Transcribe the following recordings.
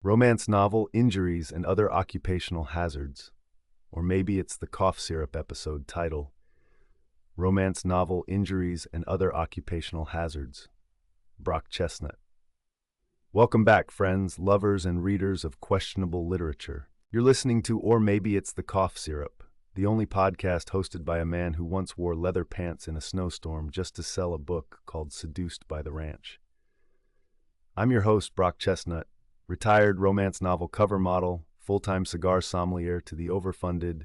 Romance novel, injuries, and other occupational hazards. Or maybe it's the cough syrup episode title. Romance novel, injuries, and other occupational hazards. Brock Chestnut. Welcome back, friends, lovers, and readers of questionable literature. You're listening to Or Maybe It's the Cough Syrup, the only podcast hosted by a man who once wore leather pants in a snowstorm just to sell a book called Seduced by the Ranch. I'm your host, Brock Chestnut, retired romance novel cover model, full-time cigar sommelier to the overfunded,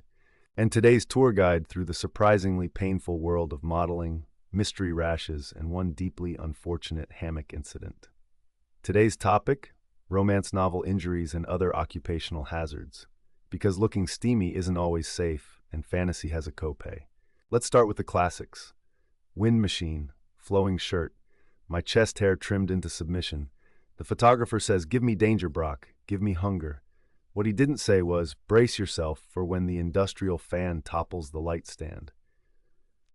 and today's tour guide through the surprisingly painful world of modeling, mystery rashes, and one deeply unfortunate hammock incident. Today's topic, romance novel injuries and other occupational hazards, because looking steamy isn't always safe, and fantasy has a copay. Let's start with the classics. Wind machine, flowing shirt, my chest hair trimmed into submission. The photographer says, "Give me danger, Brock, give me hunger." What he didn't say was, "Brace yourself for when the industrial fan topples the light stand."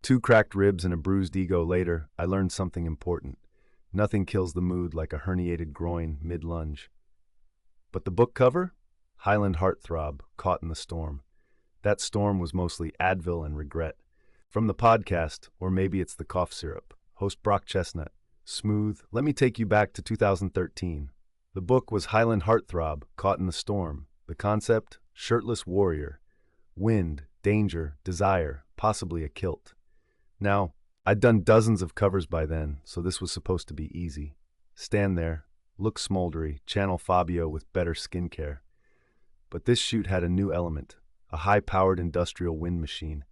2 cracked ribs and a bruised ego later, I learned something important. Nothing kills the mood like a herniated groin mid-lunge. But the book cover? Highland Heartthrob, Caught in the Storm. That storm was mostly Advil and regret. From the podcast, Or Maybe It's the Cough Syrup, host Brock Chestnut. Smooth, let me take you back to 2013. The book was Highland Heartthrob, Caught in the Storm. The concept? Shirtless warrior. Wind, danger, desire, possibly a kilt. Now, I'd done dozens of covers by then, so this was supposed to be easy. Stand there, look smoldery, channel Fabio with better skincare. But this shoot had a new element, a high-powered industrial wind machine,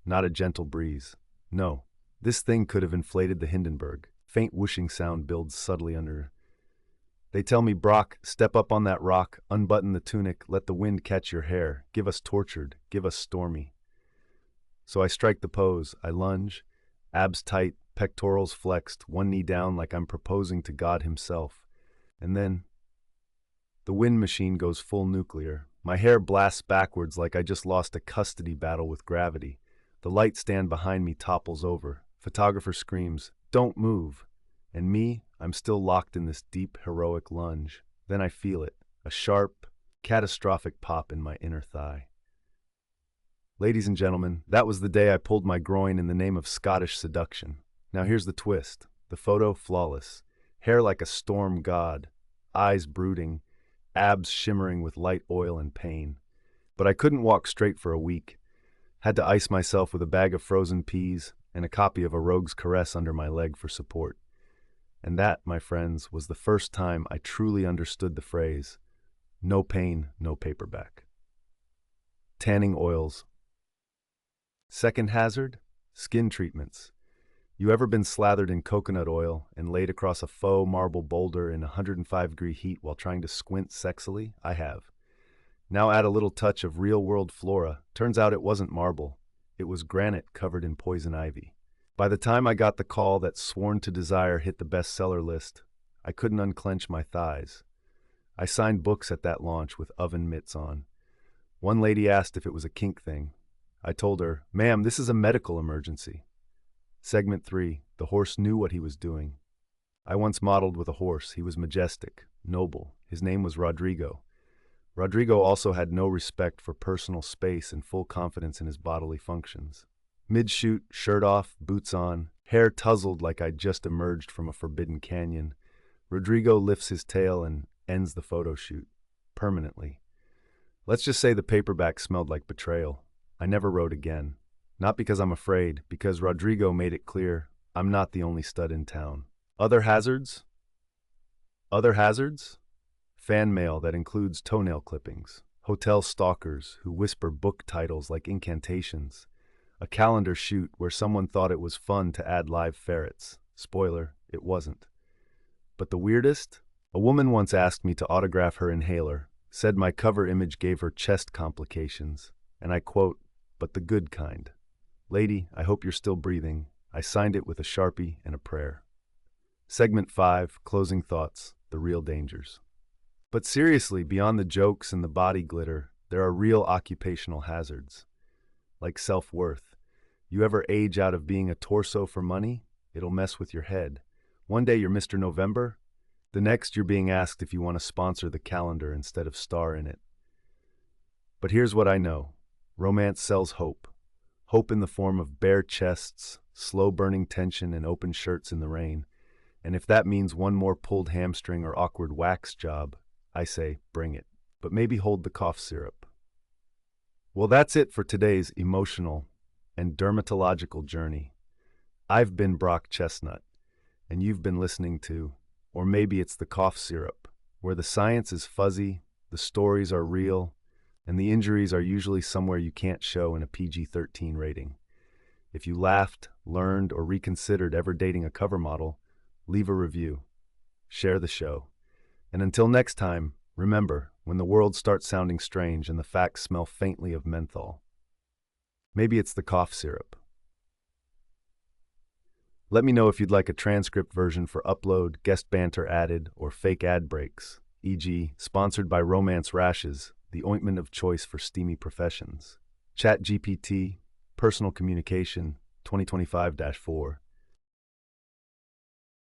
not a gentle breeze. No, this thing could have inflated the Hindenburg. Faint whooshing sound builds subtly under. They tell me, "Brock, step up on that rock, unbutton the tunic, let the wind catch your hair, give us tortured, give us stormy." So I strike the pose, I lunge, abs tight, pectorals flexed, one knee down like I'm proposing to God himself. And then the wind machine goes full nuclear. My hair blasts backwards like I just lost a custody battle with gravity. The light stand behind me topples over. Photographer screams, "Don't move." And me, I'm still locked in this deep, heroic lunge. Then I feel it, a sharp, catastrophic pop in my inner thigh. Ladies and gentlemen, that was the day I pulled my groin in the name of Scottish seduction. Now here's the twist. The photo, flawless. Hair like a storm god. Eyes brooding. Abs shimmering with light oil and pain. But I couldn't walk straight for a week. Had to ice myself with a bag of frozen peas and a copy of A Rogue's Caress under my leg for support. And that, my friends, was the first time I truly understood the phrase, "No pain, no paperback." Tanning oils. Second hazard, skin treatments. You ever been slathered in coconut oil and laid across a faux marble boulder in 105-degree heat while trying to squint sexily? I have. Now add a little touch of real-world flora. Turns out it wasn't marble. It was granite covered in poison ivy. By the time I got the call that Sworn to Desire hit the bestseller list, I couldn't unclench my thighs. I signed books at that launch with oven mitts on. One lady asked if it was a kink thing. I told her, "Ma'am, this is a medical emergency." Segment 3, the horse knew what he was doing. I once modeled with a horse. He was majestic, noble. His name was Rodrigo. Rodrigo also had no respect for personal space and full confidence in his bodily functions. Mid-shoot, shirt off, boots on, hair tousled like I'd just emerged from a forbidden canyon, Rodrigo lifts his tail and ends the photo shoot. Permanently. Let's just say the paperback smelled like betrayal. I never wrote again. Not because I'm afraid, because Rodrigo made it clear I'm not the only stud in town. Other hazards? Other hazards? Fan mail that includes toenail clippings. Hotel stalkers who whisper book titles like incantations. A calendar shoot where someone thought it was fun to add live ferrets. Spoiler, it wasn't. But the weirdest? A woman once asked me to autograph her inhaler, said my cover image gave her chest complications, and I quote, "But the good kind." Lady, I hope you're still breathing. I signed it with a Sharpie and a prayer. Segment 5, closing thoughts, the real dangers. But seriously, beyond the jokes and the body glitter, there are real occupational hazards. Like self-worth. You ever age out of being a torso for money? It'll mess with your head. One day you're Mr. November, The next, you're being asked if you want to sponsor the calendar instead of star in it. But here's what I know. Romance sells hope. Hope in the form of bare chests, slow-burning tension, and open shirts in the rain. And if that means one more pulled hamstring or awkward wax job, I say, bring it. But maybe hold the cough syrup. Well, that's it for today's emotional and dermatological journey. I've been Brock Chestnut, and you've been listening to, or maybe it's the cough syrup, where the science is fuzzy, the stories are real, and the injuries are usually somewhere you can't show in a PG-13 rating. If you laughed, learned, or reconsidered ever dating a cover model, leave a review. Share the show. And until next time, remember, when the world starts sounding strange and the facts smell faintly of menthol, maybe it's the cough syrup. Let me know if you'd like a transcript version for upload, guest banter added, or fake ad breaks, e.g., sponsored by Romance Rashes, the ointment of choice for steamy professions. ChatGPT, Personal Communication, 2025-4.